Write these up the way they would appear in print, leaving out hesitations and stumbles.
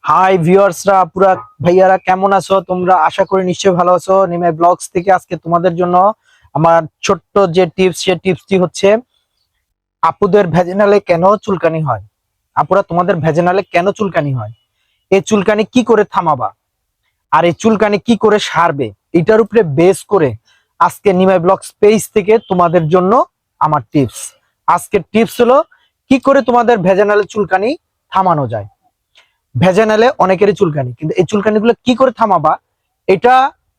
High ভিউয়ার্সরা, পুরা ভাইয়ারা কেমন আছো তোমরা? আশা করি নিশ্চয়ই ভালো আছো। নিমাই ব্লগস থেকে আজকে তোমাদের জন্য আমার ছোট্ট যে টিপস, সে টিপসটি হচ্ছে আপুদের ভ্যাজিনালে কেন চুলকানি হয়। আপুরা, তোমাদের ভ্যাজিনালে কেন চুলকানি হয়, এই চুলকানি কি করে থামাবা, আর এই চুলকানি কি করে সারবে, এটার উপরে বেস করে আজকে নিমাই ব্লগস পেজ থেকে তোমাদের জন্য আমার টিপস। আজকের টিপস হলো কি করে তোমাদের ভ্যাজিনালে চুলকানি থামানো যায়। ভেজানালে অনেকেরই চুলকানি, কিন্তু এই চুলকানিগুলো কি করে থামাবা এটা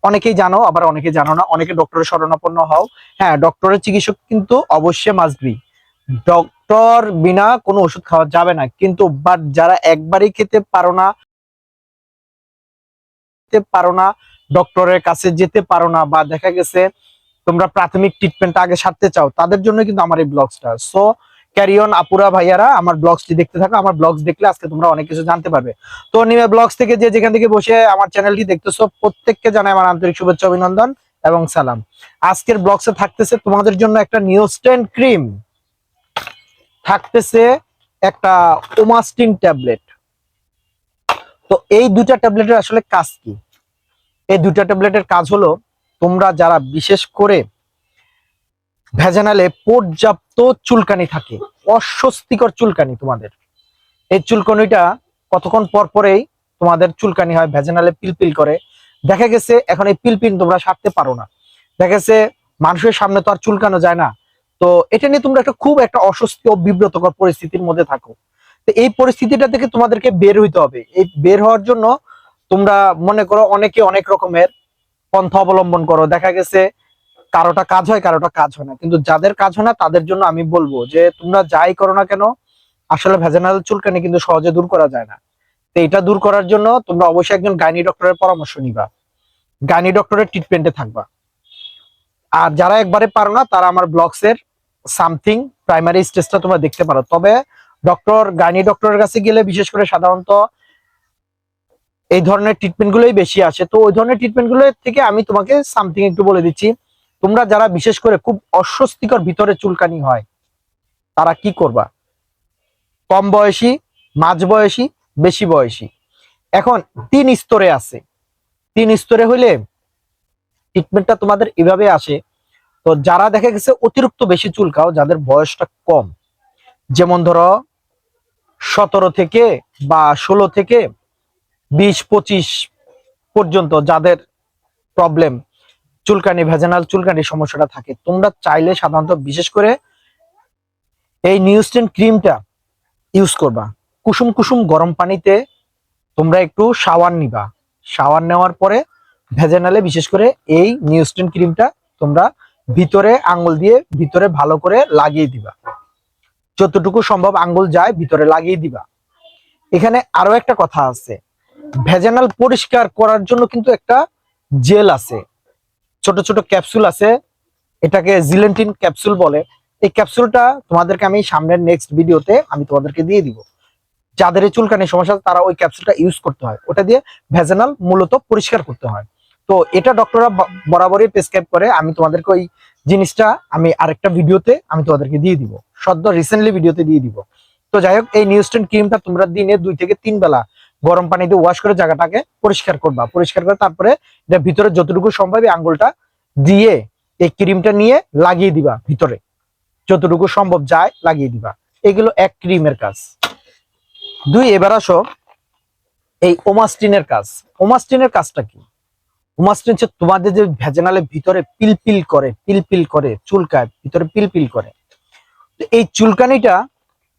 অনেকেই জানো, আবার অনেকে জানো না। অনেকে ডক্টরের শরণাপন্ন হও। হ্যাঁ, ডক্টরের চিকিৎসক কিন্তু অবশ্যই মাস্ট বি। ডক্টর বিনা কোনো ওষুধ খাওয়া যাবে না, কিন্তু বাট যারা একবারই খেতে পারো না, ডক্টরের কাছে যেতে পারো না, বা দেখা গেছে তোমরা প্রাথমিক ট্রিটমেন্ট আগে সারতে চাও, তাদের জন্য কিন্তু আমার এই ব্লগসটা। সো ক্যারি অন আপুরা ভাইয়ারা, আমার ব্লগসটি দেখতে থাকো। আমার ব্লগস দেখলে আজকে তোমরা অনেক কিছু জানতে পারবে। তো নিমে ব্লগস থেকে যে যেখান থেকে বসে আমার চ্যানেলটি দেখতেছো, প্রত্যেককে জানাই আমার আন্তরিক শুভেচ্ছা, অভিনন্দন এবং সালাম। আজকের ব্লগসে থাকতেছে তোমাদের জন্য একটা নিউস্টেন ক্রিম, থাকতেছে একটা ওমাস্টিন ট্যাবলেট। তো এই দুইটা ট্যাবলেটের আসলে কাজ কি? এই দুইটা ট্যাবলেটের কাজ হলো, তোমরা যারা বিশেষ করে ভেজানালে পর্যাপ্ত চুলকানি থাকে, অস্বস্তিকর চুলকানি তোমাদের, এই চুলকানিটা কতক্ষণ পর পরেই তোমাদের চুলকানি হয়, ভেজানালে পিলপিল করে। দেখা গেছে এখন এই পিলপিল তোমরা সারতে পারো না, দেখা গেছে মানুষের সামনে তো আর চুলকানো যায় না। তো এটা নিয়ে তোমরা খুব একটা অস্বস্তি ও বিব্রতকর পরিস্থিতির মধ্যে থাকো। তো এই পরিস্থিতিটা থেকে তোমাদেরকে বের হইতে হবে। এই বের হওয়ার জন্য তোমরা মনে করো অনেকে অনেক রকমের পন্থা অবলম্বন করো। দেখা গেছে কারোটা কাজ হয়, কারোটা কাজ হয় না, কিন্তু যাদের কাজ হয় না তাদের জন্য আমি বলবো যে তোমরা যাই করো না কেন, আসলে ভেজানাল চুলকানি কিন্তু সহজে দূর করা যায় না। তো এটা দূর করার জন্য তোমরা অবশ্যই একজন গাইনি ডক্টরের পরামর্শ নিবা, গাইনি ডক্টরের ট্রিটমেন্টে থাকবা। আর যারা একবারে পারো না, তারা আমার ব্লগস এর সামথিং প্রাইমারি স্টেজটা তোমরা দেখতে পারো। তবে গাইনি ডক্টরের কাছে গেলে বিশেষ করে সাধারণত এই ধরনের ট্রিটমেন্ট গুলোই বেশি আসে। তো ওই ধরনের ট্রিটমেন্ট গুলো থেকে আমি তোমাকে সামথিং একটু বলে দিচ্ছি। তোমরা যারা বিশেষ করে খুব অস্বস্তিকর ভিতরে চুলকানি হয়, তারা কি করবা? কম বয়সী, মাঝ বয়সী, বেশি বয়সী, এখন তিন স্তরে আছে। তিন স্তরে হইলে ট্রিটমেন্টটা তোমাদের এভাবে আসে। তো যারা দেখা গেছে অতিরিক্ত বেশি চুলকাও, যাদের বয়সটা কম, যেমন ধরো 17 থেকে বা 16 থেকে 20-25 পর্যন্ত যাদের প্রবলেম চুলকানি, ভেজানাল চুলকানির সমস্যাটা থাকে, তোমরা চাইলে সাধারণত বিশেষ করে এই নিউস্টেন ক্রিমটা ইউজ করবা। কুসুম কুসুম গরম পানিতে তোমরা একটু শাওয়ার নিবা। শাওয়ার নেওয়ার পরে ভেজানালে বিশেষ করে এই নিউস্টেন ক্রিমটা তোমরা ভিতরে আঙ্গুল দিয়ে ভিতরে ভালো করে লাগিয়ে দিবা, যতটুকু সম্ভব আঙ্গুল যায় ভিতরে লাগিয়ে দিবা। এখানে আরো একটা কথা আছে, ভেজানাল পরিষ্কার করার জন্য কিন্তু একটা জেল আছে, ছোট ছোট ক্যাপসুল আছে, এটাকে জিলেন্টিন ক্যাপসুল বলে। এই ক্যাপসুলটা তোমাদেরকে আমি সামনের নেক্সট ভিডিওতে আমি তোমাদেরকে দিয়ে দিব। যাদের এই চুলকানির সমস্যা তারা ওই ক্যাপসুলটা ইউজ করতে হয়, ওটা দিয়ে ভেজানাল মূলত পরিষ্কার করতে হয়। তো এটা ডক্টররা বরাবরই প্রেসক্রাইব করে। আমি তোমাদেরকে ওই জিনিসটা আমি আরেকটা ভিডিওতে আমি তোমাদেরকে দিয়ে দিব, সদ্য রিসেন্টলি ভিডিওতে দিয়ে দিব। তো যাই হোক, এই নিউস্টেন ক্রিমটা তোমরা দিনে 2 থেকে 3 বেলা গরম পানি দিয়ে ওয়াশ করে জায়গাটাকে পরিষ্কার করবা। পরিষ্কার করে তারপরে এটা ভিতরে যতটুকু সম্ভব আঙ্গুলটা দিয়ে এই ক্রিমটা নিয়ে লাগিয়ে দিবা, ভিতরে যতটুকু সম্ভব যায় লাগিয়ে দিবা। এগুলো এক ক্রিমের কাজ। 2, এবার আসো এই ওমাস্টিনের কাজ। ওমাস্টিনের কাজটা কি? ওমাস্টিন হচ্ছে তোমাদের যে ভেজানালে ভিতরে পিলপিল করে চুলকায়, ভিতরে পিলপিল করে, তো এই চুলকানিটা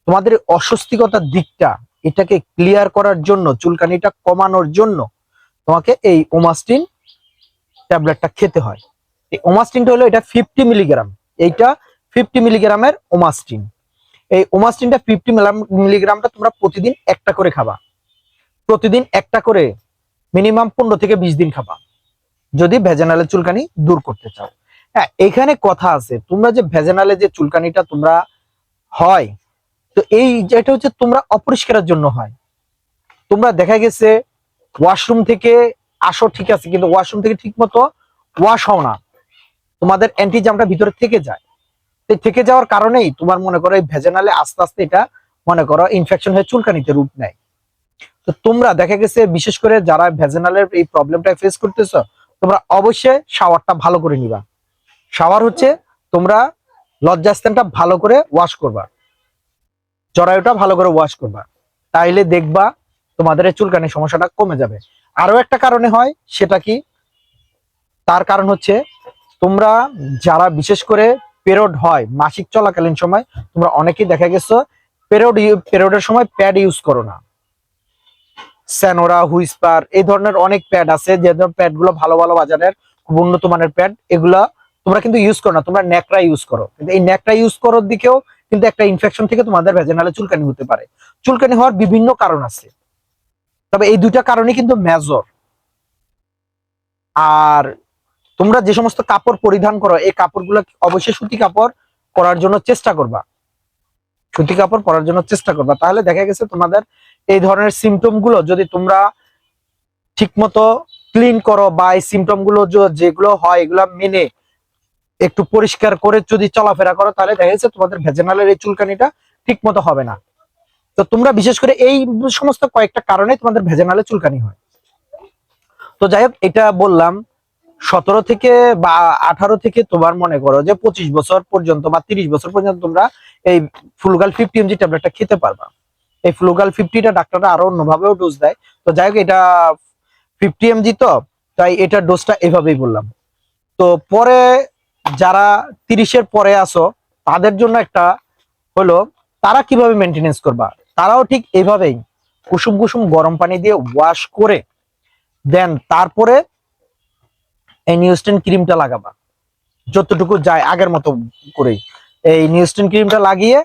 তোমাদের অস্বস্তিকতার দিকটা এটাকে ক্লিয়ার করার জন্য, চুলকানিটা কমানোর জন্য তোমাকে এই ওমাস্টিন ট্যাবলেটটা খেতে হয়। এই ওমাস্টিনটা হলো এটা 50 মিলিগ্রাম, এইটা 50 মিলিগ্রামের ওমাস্টিন। এই ওমাস্টিনটা 50 মিলিগ্রামটা তোমরা প্রতিদিন একটা করে খাবা। প্রতিদিন একটা করে মিনিমাম 15 থেকে 20 দিন খাবা, যদি ভেজানালের চুলকানি দূর করতে চাও। হ্যাঁ, এখানে কথা আছে, তোমরা যে ভেজানালে যে চুলকানিটা তোমরা হয়, তো এই যেটা হচ্ছে তোমরা অপরিষ্কারের জন্য হয়। তোমরা দেখা গেছে ওয়াশরুম থেকে আসো, ঠিক আছে, কিন্তু ওয়াশরুম থেকে ঠিক মতো ওয়াশ হও না, তোমাদের অ্যান্টিজামটা ভিতরে থেকে যায়। এই থেকে যাওয়ার কারণেই তোমার মনে করো এই ভেজানালে আস্তে আস্তে এটা মনে করো ইনফেকশন হয়ে চুলকানিতে রূপ নেয়। তো তোমরা দেখা গেছে বিশেষ করে যারা ভ্যাজিনালের এই প্রবলেমটা ফেস করতেছো, তোমরা অবশ্যই শাওয়ারটা ভালো করে নিবা। শাওয়ার হচ্ছে তোমরা লজ্জাস্থানটা ভালো করে ওয়াশ করবা, জরায়ুটা ভালো করে ওয়াশ করবা, তাইলে দেখবা তোমাদের এই চুলকানির সমস্যাটা কমে যাবে। আরো একটা কারণে হয়, সেটা কি? তার কারণ হচ্ছে তোমরা যারা বিশেষ করে পিরিয়ড হয় মাসিক চলাকালীন সময়, তোমরা অনেকেই দেখা গেছো পিরিয়ডের সময় প্যাড ইউজ করো না। স্যানোরা, হুইসপার এই ধরনের অনেক প্যাড আছে, যে প্যাড গুলো ভালো ভালো বাজারের খুব উন্নত মানের প্যাড, এগুলা তোমরা কিন্তু ইউজ করো না, তোমরা ন্যাকড়া ইউজ করো। কিন্তু এই ন্যাকড়া ইউজ করার দিকেও কিন্তু একটা ইনফেকশন থেকে তোমাদের ভ্যাজিনালে চুলকানি হতে পারে। চুলকানি হওয়ার বিভিন্ন কারণ আছে, তবে এই দুইটা কারণই কিন্তু মেজর। আর তোমরা যে সমস্ত কাপড় পরিধান করো, এই কাপড়গুলো অবশ্যই সুতি কাপড় পরার জন্য চেষ্টা করবা, সুতি কাপড় পরার জন্য চেষ্টা করবা। তাহলে দেখা গেছে তোমাদের এই ধরনের সিমটম গুলো যদি তোমরা ঠিক মতো ক্লিন করো, বা এই সিমটম গুলো যেগুলো হয় এগুলো মেনে একটু পরিষ্কার করে যদি চলাফেরা করো, তাহলে দেখা যাচ্ছে তোমাদের ভ্যাজিনালের এই চুলকানিটা ঠিক মতো হবে না। তো তোমরা বিশেষ করে এই সমস্ত কয়েকটা কারণে তোমাদের ভ্যাজিনালে চুলকানি হয়। তো যাই হোক, এটা বললাম 17 থেকে বা 18 থেকে তোমার মনে করো যে 25 বছর পর্যন্ত বা 30 বছর পর্যন্ত তোমরা এই ফ্লুগাল 50 mg ট্যাবলেটটা খেতে পারবা। এই ফ্লুগাল 50টা ডাক্তাররা আরো অন্যভাবেও ডোজ দেয়। তো যাই হোক, এটা 50 mg, তো তাই এটা ডোজটা এভাবেই বললাম। তো পরে যারা 30-এর পরে আসো, তাদের জন্য একটা হলো, তারা কিভাবে মেনটেনেন্স করবা। তারাও ঠিক এইভাবেই কুসুম কুসুম গরম পানি দিয়ে ওয়াশ করে দেন তারপরে এই নিউস্টেন ক্রিমটা লাগাবা, যতটুকু যায় আগের মতো করেই এই নিউস্টেন ক্রিমটা লাগিয়ে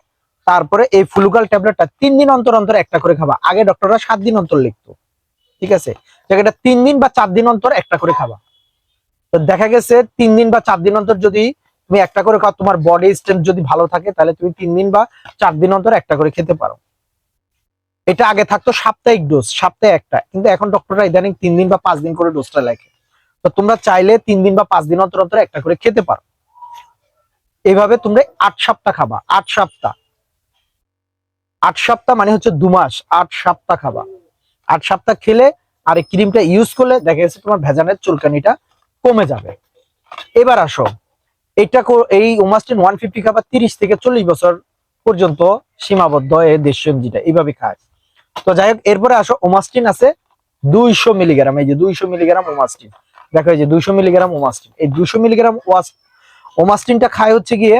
তারপরে এই ফ্লুগাল ট্যাবলেটটা 3 দিন অন্তর অন্তর একটা করে খাবা। আগে ডক্টররা 7 দিন অন্তর লিখতো, ঠিক আছে, এটা 3 দিন বা 4 দিন অন্তর একটা করে খাবা। তো দেখা গেছে 3 দিন বা 4 দিন অন্তর যদি তুমি একটা করে খাও, তোমার বডি স্ট্রেংথ যদি ভালো থাকে, তাহলে তুমি 3 দিন বা 4 দিন অন্তর একটা করে খেতে পারো। এটা আগে থাকতো সাপ্তাহিক ডোজ, সপ্তাহে একটা, কিন্তু এখন ডক্টররা ইদানিং 3 দিন বা 5 দিন করে ডোজটা লেখে। তো তোমরা চাইলে 3 দিন বা 5 দিন অন্তর অন্তর একটা করে খেতে পারো। এইভাবে তোমরা 8 সপ্তাহ খাবা। 8 সপ্তাহ, 8 সপ্তাহ মানে হচ্ছে 2 মাস, 8 সপ্তাহ খাবা। 8 সপ্তাহ খেলে আর এই ক্রিমটা ইউজ করলে দেখা যাচ্ছে তোমার ভ্যাজানের চুলকানিটা কমে যাবে। এবার আসো, এই ওমাস্টিন 150 খাবা 30 থেকে 40 বছর পর্যন্ত সীমাবদ্ধ এই দেশীয় যেটা এইভাবে খায়। তো যাই হোক, এরপরে আসো, ওমাস্টিন আছে 200 মিলিগ্রাম। এই যে 200 মিলিগ্রাম ওমাস্টিন, দেখো এই যে 200 মিলিগ্রাম ওমাস্টিন। এই 200 মিলিগ্রাম ওমাস্টিনটা খায় হচ্ছে গিয়ে,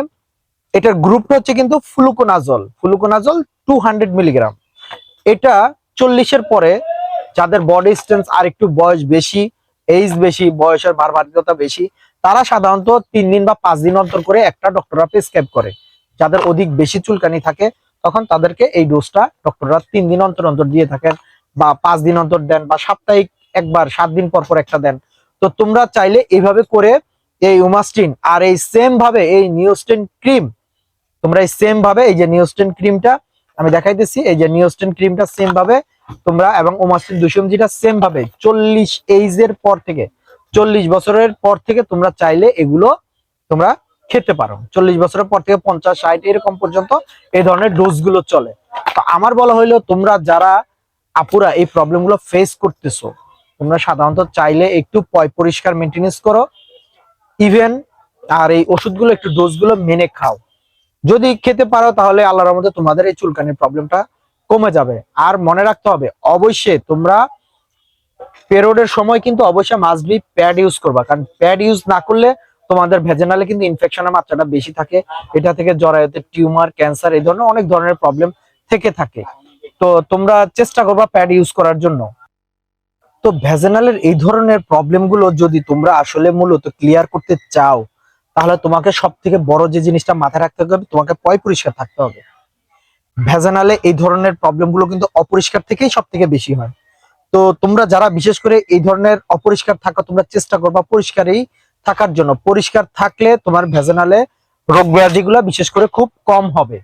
এটার গ্রুপটা হচ্ছে কিন্তু ফ্লুকোনাজল। Fluconazole 200 milligram. এটা 40-এর পরে যাদের বডি স্ট্রেংথ আর একটু বয়স বেশি, এইজ বেশি, বয়সের ভারবাহিকতা বেশি, তারা সাধারণত 3 দিন বা 5 দিন অন্তর করে একটা ডক্টররা প্রেসক্রাইব করে। যাদের অধিক বেশি চুলকানি থাকে, তখন তাদেরকে এই ডোজটা ডক্টররা 3 দিন অন্তর অন্তর দিয়ে থাকেন, বা 5 দিন অন্তর দেন, বা সাপ্তাহিক একবার 7 দিন পর পর একটা দেন। তো তোমরা চাইলে এইভাবে করে এই ওমাস্টিন আর এই সেম ভাবে এই নিউস্টেন ক্রিম, তোমরা এই সেম ভাবে এই যে নিউস্টেন ক্রিমটা আমি দেখাইতেছি, এই যে নিউস্টেন ক্রিমটা সেম ভাবে তোমরা, এবং ওমাস্টিন 200 mg সেম ভাবে 40 এইজের পর থেকে, 40 বছরের পর থেকে তোমরা চাইলে এগুলো তোমরা খেতে পারো। 40 বছরের পর থেকে 50-60 এরকম পর্যন্ত এই ধরনের ডোজ গুলো চলে। তো আমার বলা হইলো, তোমরা যারা আপুরা এই প্রবলেম গুলো ফেস করতেছো, তোমরা সাধারণত চাইলে একটু পরিষ্কার মেনটেনেন্স করো, ইভেন আর এই ওষুধগুলো একটু ডোজগুলো মেনে খাও। যদি খেতে পারো তাহলে আল্লাহর রহমতে তোমাদের এই চুলকানির প্রবলেমটা কমে যাবে। আর মনে রাখতে হবে, অবশ্যই তোমরা পিরিয়ডের সময় কিন্তু অবশ্যই মাস্ট বি প্যাড ইউজ করবা, কারণ প্যাড ইউজ না করলে তোমাদের ভ্যাজিনালে কিন্তু ইনফেকশনের মাত্রাটা বেশি থাকে। এটা থেকে জরায়ুতে টিউমার, ক্যান্সার এই ধরনের অনেক ধরনের প্রবলেম থেকে থাকে। তো তোমরা চেষ্টা করবা প্যাড ইউজ করার জন্য। তো ভ্যাজিনালের এই ধরনের প্রবলেমগুলো যদি তোমরা আসলে মূলত ক্লিয়ার করতে চাও, তাহলে তোমাকে সব থেকে বড় যে জিনিসটা মাথায় রাখতে হবে, তোমাকে পরিষ্কার থাকতে হবে। ভ্যাজিনালে এই ধরনের প্রবলেমগুলো কিন্তু অপরিষ্কার থেকেই সব থেকে বেশি হয়। তো তোমরা যারা বিশেষ করে এই ধরনের অপরিষ্কার থাকা, তোমরা চেষ্টা করবা পরিষ্কারই থাকার জন্য। পরিষ্কার থাকলে তোমার ভ্যাজিনালে রোগ ব্যাধিগুলো বিশেষ করে খুব কম হবে।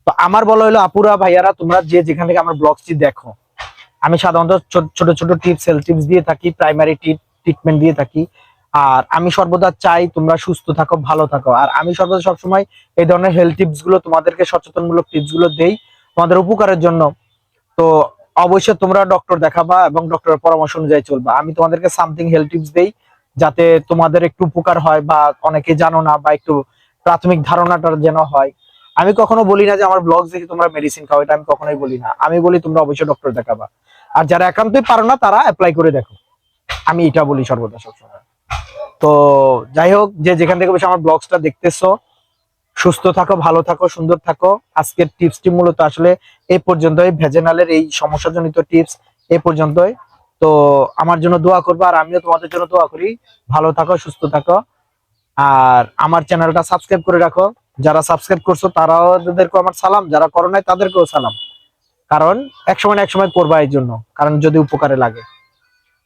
তো আমার বলা হলো, আপুরা ভাইয়ারা, তোমরা যে যেখান থেকে আমার ব্লগটি দেখো, আমি সাধারণত ছোট ছোট টিপস, হেলথ টিপস দিয়ে থাকি, প্রাইমারি ট্রিটমেন্ট দিয়ে থাকি। আর আমি সর্বদা চাই তোমরা সুস্থ থাকো, ভালো থাকো। আর আমি সর্বদা সবসময় এই ধরনের হেলথ টিপস গুলো তোমাদেরকে, সচেতনমূলক টিপস গুলো দেই তোমাদের উপকারের জন্য। তো অবশ্যই তোমরা ডক্টর দেখাবা এবং ডক্টরের পরামর্শ অনুযায়ী চলবা। আমি তোমাদেরকে সামথিং হেলথ টিপস দেই যাতে তোমাদের একটু উপকার হয়, বা অনেকে জানো না, বা একটু প্রাথমিক ধারণাটা যেন হয়। আমি কখনো বলি না যে আমার ব্লগ দেখে তোমরা মেডিসিন খাও, এটা আমি কখনোই বলি না। আমি বলি তোমরা অবশ্যই ডক্টর দেখাবা, আর যারা একান্তই পারো না তারা অ্যাপ্লাই করে দেখো, আমি এটা বলি সর্বদা সবসময়। তো যাই হোক, যে যেখান থেকে বসে আমার ব্লগসটা দেখতেছো, সুস্থ থাকো, ভালো থাকো, সুন্দর থাকো। আজকের টিপসটি মূলত আসলে এই পর্যন্তই, ভেজেনালের এই সমস্যাজনিত টিপস এই পর্যন্তই। তো আমার জন্য দোয়া করবে, আর আমিও তোমাদের জন্য দোয়া করি। ভালো থাকো, সুস্থ থাকো, আর আমার চ্যানেলটা সাবস্ক্রাইব করে রাখো। যারা সাবস্ক্রাইব করছো তাদেরকেও আমার সালাম, যারা করো নাই তাদেরকেও সালাম। কারণ এক সময় করবা এই জন্য, কারণ যদি উপকারে লাগে।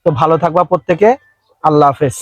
তো ভালো থাকবা প্রত্যেকে। আল্লাহ হাফেজ।